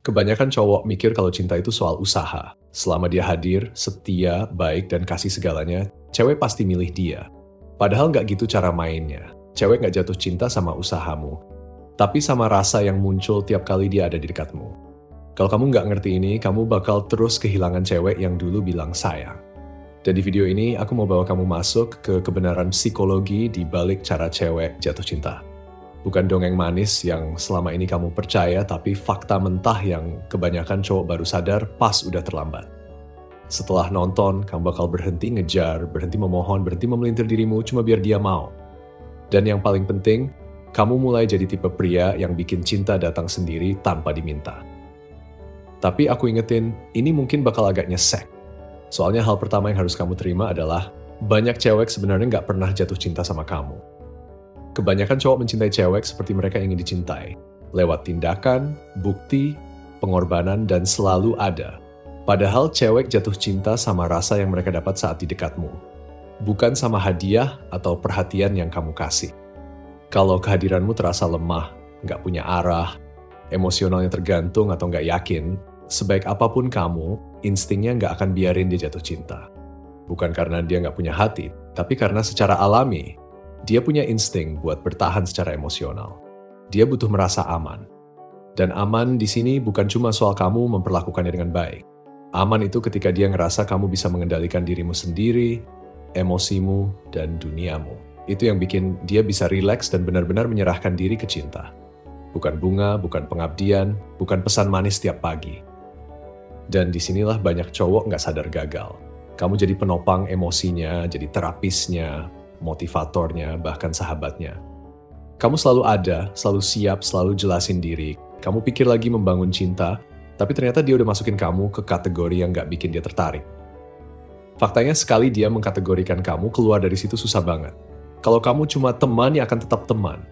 Kebanyakan cowok mikir kalau cinta itu soal usaha. Selama dia hadir, setia, baik, dan kasih segalanya, cewek pasti milih dia. Padahal nggak gitu cara mainnya. Cewek nggak jatuh cinta sama usahamu, tapi sama rasa yang muncul tiap kali dia ada di dekatmu. Kalau kamu nggak ngerti ini, kamu bakal terus kehilangan cewek yang dulu bilang sayang. Dan di video ini, aku mau bawa kamu masuk ke kebenaran psikologi di balik cara cewek jatuh cinta. Bukan dongeng manis yang selama ini kamu percaya, tapi fakta mentah yang kebanyakan cowok baru sadar pas udah terlambat. Setelah nonton, kamu bakal berhenti ngejar, berhenti memohon, berhenti memelintir dirimu cuma biar dia mau. Dan yang paling penting, kamu mulai jadi tipe pria yang bikin cinta datang sendiri tanpa diminta. Tapi aku ingetin, ini mungkin bakal agak nyesek. Soalnya hal pertama yang harus kamu terima adalah, banyak cewek sebenarnya nggak pernah jatuh cinta sama kamu. Kebanyakan cowok mencintai cewek seperti mereka ingin dicintai, lewat tindakan, bukti, pengorbanan, dan selalu ada. Padahal cewek jatuh cinta sama rasa yang mereka dapat saat di dekatmu, bukan sama hadiah atau perhatian yang kamu kasih. Kalau kehadiranmu terasa lemah, nggak punya arah, emosionalnya tergantung atau nggak yakin, sebaik apapun kamu, instingnya nggak akan biarin dia jatuh cinta. Bukan karena dia nggak punya hati, tapi karena secara alami, dia punya insting buat bertahan secara emosional. Dia butuh merasa aman. Dan aman di sini bukan cuma soal kamu memperlakukannya dengan baik. Aman itu ketika dia ngerasa kamu bisa mengendalikan dirimu sendiri, emosimu, dan duniamu. Itu yang bikin dia bisa rileks dan benar-benar menyerahkan diri ke cinta. Bukan bunga, bukan pengabdian, bukan pesan manis tiap pagi. Dan disinilah banyak cowok nggak sadar gagal. Kamu jadi penopang emosinya, jadi terapisnya, motivatornya, bahkan sahabatnya. Kamu selalu ada, selalu siap, selalu jelasin diri. Kamu pikir lagi membangun cinta, tapi ternyata dia udah masukin kamu ke kategori yang gak bikin dia tertarik. Faktanya sekali dia mengkategorikan kamu, keluar dari situ susah banget. Kalau kamu cuma teman, ya akan tetap teman.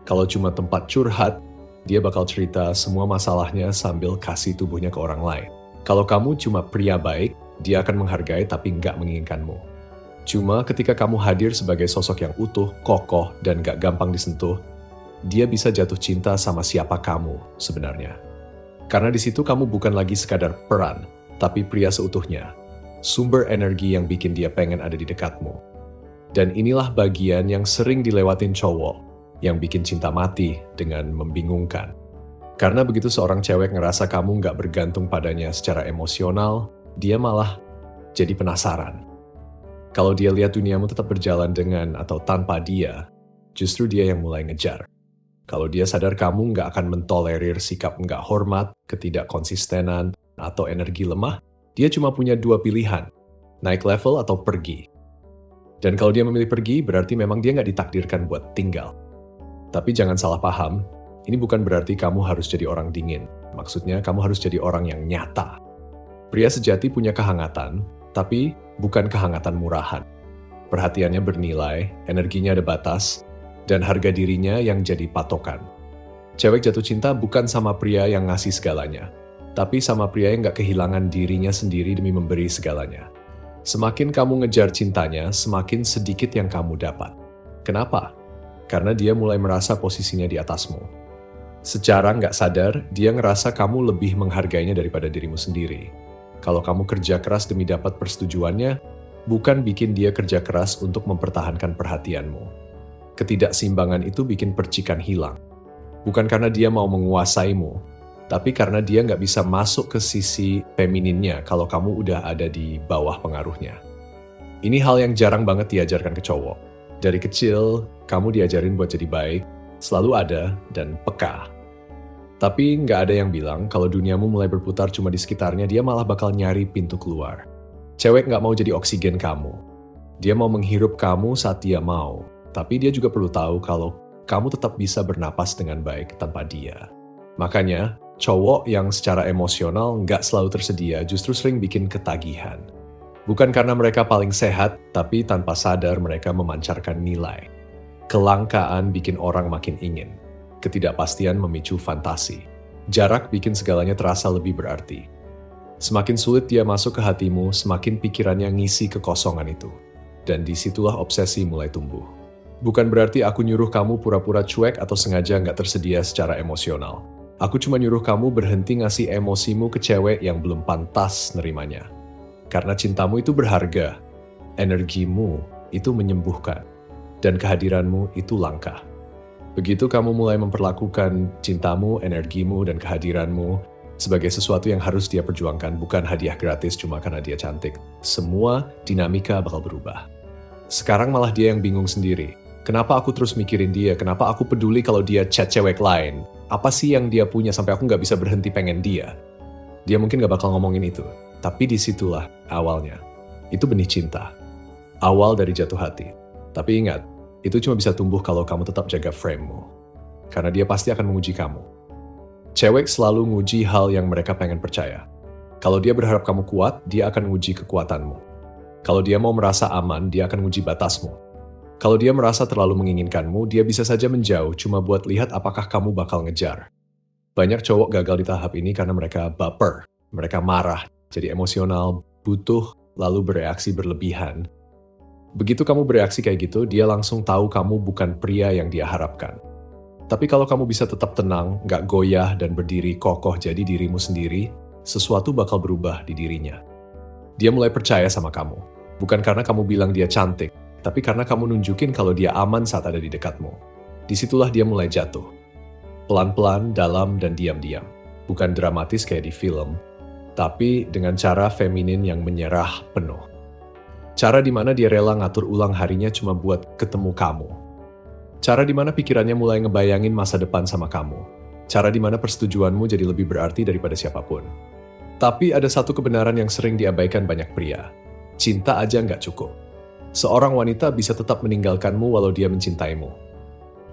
Kalau cuma tempat curhat, dia bakal cerita semua masalahnya sambil kasih tubuhnya ke orang lain. Kalau kamu cuma pria baik, dia akan menghargai tapi nggak menginginkanmu. Cuma ketika kamu hadir sebagai sosok yang utuh, kokoh, dan gak gampang disentuh, dia bisa jatuh cinta sama siapa kamu sebenarnya. Karena di situ kamu bukan lagi sekadar peran, tapi pria seutuhnya. Sumber energi yang bikin dia pengen ada di dekatmu. Dan inilah bagian yang sering dilewatin cowok, yang bikin cinta mati dengan membingungkan. Karena begitu seorang cewek ngerasa kamu gak bergantung padanya secara emosional, dia malah jadi penasaran. Kalau dia lihat duniamu tetap berjalan dengan atau tanpa dia, justru dia yang mulai ngejar. Kalau dia sadar kamu nggak akan mentolerir sikap nggak hormat, ketidakkonsistenan, atau energi lemah, dia cuma punya dua pilihan, naik level atau pergi. Dan kalau dia memilih pergi, berarti memang dia nggak ditakdirkan buat tinggal. Tapi jangan salah paham, ini bukan berarti kamu harus jadi orang dingin. Maksudnya, kamu harus jadi orang yang nyata. Pria sejati punya kehangatan, tapi bukan kehangatan murahan. Perhatiannya bernilai, energinya ada batas, dan harga dirinya yang jadi patokan. Cewek jatuh cinta bukan sama pria yang ngasih segalanya, tapi sama pria yang gak kehilangan dirinya sendiri demi memberi segalanya. Semakin kamu ngejar cintanya, semakin sedikit yang kamu dapat. Kenapa? Karena dia mulai merasa posisinya di atasmu. Secara gak sadar, dia ngerasa kamu lebih menghargainya daripada dirimu sendiri. Kalau kamu kerja keras demi dapat persetujuannya, bukan bikin dia kerja keras untuk mempertahankan perhatianmu. Ketidakseimbangan itu bikin percikan hilang. Bukan karena dia mau menguasaimu, tapi karena dia nggak bisa masuk ke sisi femininnya kalau kamu udah ada di bawah pengaruhnya. Ini hal yang jarang banget diajarkan ke cowok. Dari kecil, kamu diajarin buat jadi baik, selalu ada, dan peka. Tapi nggak ada yang bilang kalau duniamu mulai berputar cuma di sekitarnya, dia malah bakal nyari pintu keluar. Cewek nggak mau jadi oksigen kamu. Dia mau menghirup kamu saat dia mau. Tapi dia juga perlu tahu kalau kamu tetap bisa bernapas dengan baik tanpa dia. Makanya, cowok yang secara emosional nggak selalu tersedia justru sering bikin ketagihan. Bukan karena mereka paling sehat, tapi tanpa sadar mereka memancarkan nilai. Kelangkaan bikin orang makin ingin. Ketidakpastian memicu fantasi. Jarak bikin segalanya terasa lebih berarti. Semakin sulit dia masuk ke hatimu, semakin pikirannya ngisi kekosongan itu. Dan disitulah obsesi mulai tumbuh. Bukan berarti aku nyuruh kamu pura-pura cuek atau sengaja nggak tersedia secara emosional. Aku cuma nyuruh kamu berhenti ngasih emosimu ke cewek yang belum pantas nerimanya. Karena cintamu itu berharga, energimu itu menyembuhkan, dan kehadiranmu itu langka. Begitu kamu mulai memperlakukan cintamu, energimu, dan kehadiranmu sebagai sesuatu yang harus dia perjuangkan, bukan hadiah gratis cuma karena dia cantik, semua dinamika bakal berubah. Sekarang malah dia yang bingung sendiri. Kenapa aku terus mikirin dia? Kenapa aku peduli kalau dia chat cewek lain? Apa sih yang dia punya sampai aku nggak bisa berhenti pengen dia? Dia mungkin nggak bakal ngomongin itu. Tapi disitulah awalnya. Itu benih cinta. Awal dari jatuh hati. Tapi ingat, itu cuma bisa tumbuh kalau kamu tetap jaga frame-mu. Karena dia pasti akan menguji kamu. Cewek selalu nguji hal yang mereka pengen percaya. Kalau dia berharap kamu kuat, dia akan nguji kekuatanmu. Kalau dia mau merasa aman, dia akan nguji batasmu. Kalau dia merasa terlalu menginginkanmu, dia bisa saja menjauh cuma buat lihat apakah kamu bakal ngejar. Banyak cowok gagal di tahap ini karena mereka baper, mereka marah, jadi emosional, butuh, lalu bereaksi berlebihan. Begitu kamu bereaksi kayak gitu, dia langsung tahu kamu bukan pria yang dia harapkan. Tapi kalau kamu bisa tetap tenang, gak goyah dan berdiri kokoh jadi dirimu sendiri, sesuatu bakal berubah di dirinya. Dia mulai percaya sama kamu, bukan karena kamu bilang dia cantik, tapi karena kamu nunjukin kalau dia aman saat ada di dekatmu. Disitulah dia mulai jatuh. Pelan-pelan, dalam, dan diam-diam. Bukan dramatis kayak di film, tapi dengan cara feminin yang menyerah penuh. Cara di mana dia rela ngatur ulang harinya cuma buat ketemu kamu. Cara di mana pikirannya mulai ngebayangin masa depan sama kamu. Cara di mana persetujuanmu jadi lebih berarti daripada siapapun. Tapi ada satu kebenaran yang sering diabaikan banyak pria. Cinta aja nggak cukup. Seorang wanita bisa tetap meninggalkanmu walau dia mencintaimu.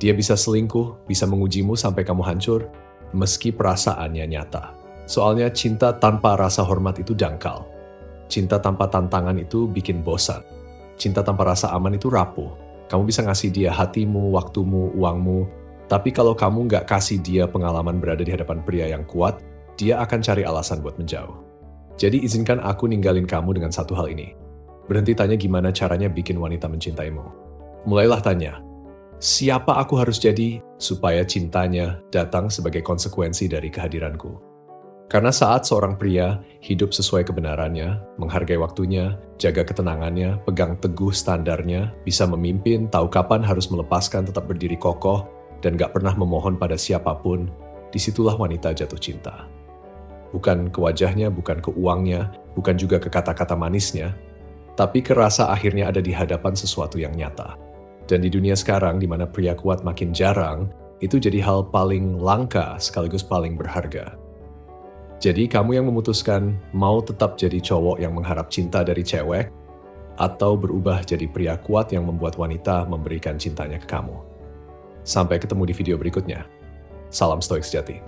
Dia bisa selingkuh, bisa mengujimu sampai kamu hancur, meski perasaannya nyata. Soalnya cinta tanpa rasa hormat itu dangkal. Cinta tanpa tantangan itu bikin bosan. Cinta tanpa rasa aman itu rapuh. Kamu bisa ngasih dia hatimu, waktumu, uangmu, tapi kalau kamu nggak kasih dia pengalaman berada di hadapan pria yang kuat, dia akan cari alasan buat menjauh. Jadi izinkan aku ninggalin kamu dengan satu hal ini. Berhenti tanya gimana caranya bikin wanita mencintaimu. Mulailah tanya, siapa aku harus jadi supaya cintanya datang sebagai konsekuensi dari kehadiranku. Karena saat seorang pria hidup sesuai kebenarannya, menghargai waktunya, jaga ketenangannya, pegang teguh standarnya, bisa memimpin, tahu kapan harus melepaskan, tetap berdiri kokoh, dan gak pernah memohon pada siapapun, disitulah wanita jatuh cinta. Bukan ke wajahnya, bukan ke uangnya, bukan juga ke kata-kata manisnya, tapi kerasa akhirnya ada di hadapan sesuatu yang nyata. Dan di dunia sekarang, di mana pria kuat makin jarang, itu jadi hal paling langka sekaligus paling berharga. Jadi kamu yang memutuskan mau tetap jadi cowok yang mengharap cinta dari cewek, atau berubah jadi pria kuat yang membuat wanita memberikan cintanya ke kamu. Sampai ketemu di video berikutnya. Salam stoik sejati.